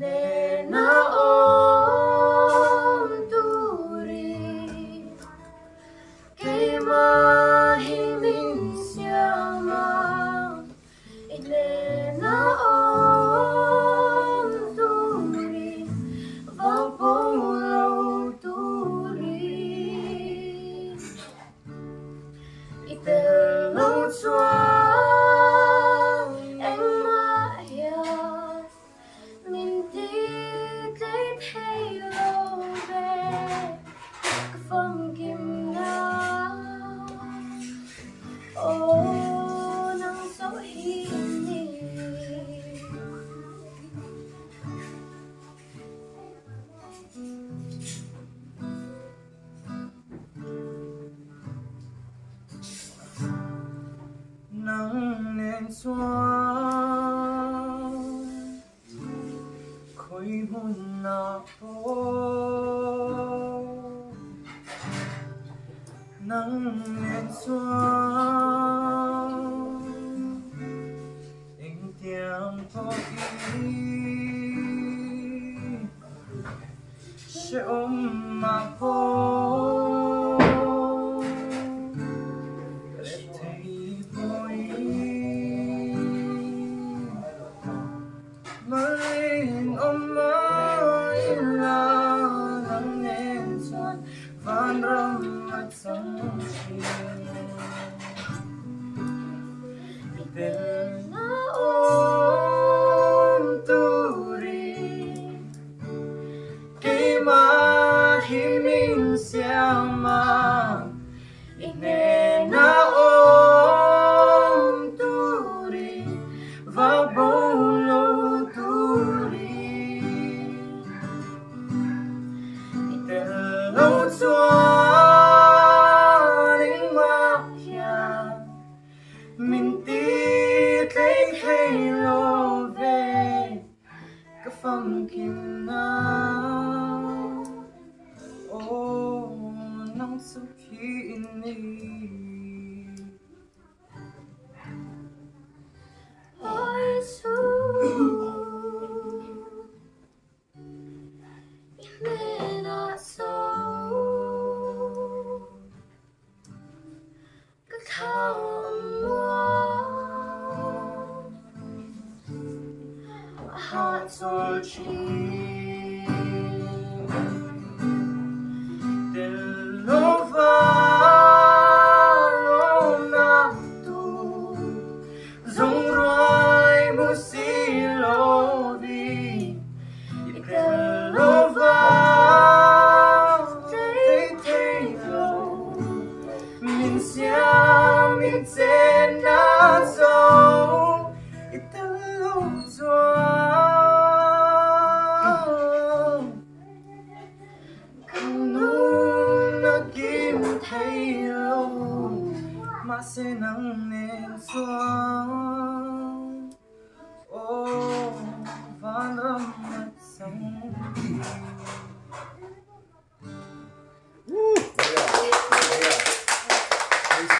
lệ na ôm turi cây ma hi min siama lệ na ôm turi vào bông lâu turi ite lâu xóa nắng nên xóa khói hôn na phố nắng nên xóa anh tiếng thôi sẽ ôm mà phố van ram at sang tel na ôm turi cây ma hi min siama ine na ôm turi vào bông lâu turi tel lâu mình tiếc lấy hay lo về cái phòng kim nào ô nắng sớm khi đi ôi su nên đã sâu cái khao heart so cheap del nova na tu zong roi musilovi del nova tay lo min sia min sen na so itel lo mà sẽ nắng nên xóa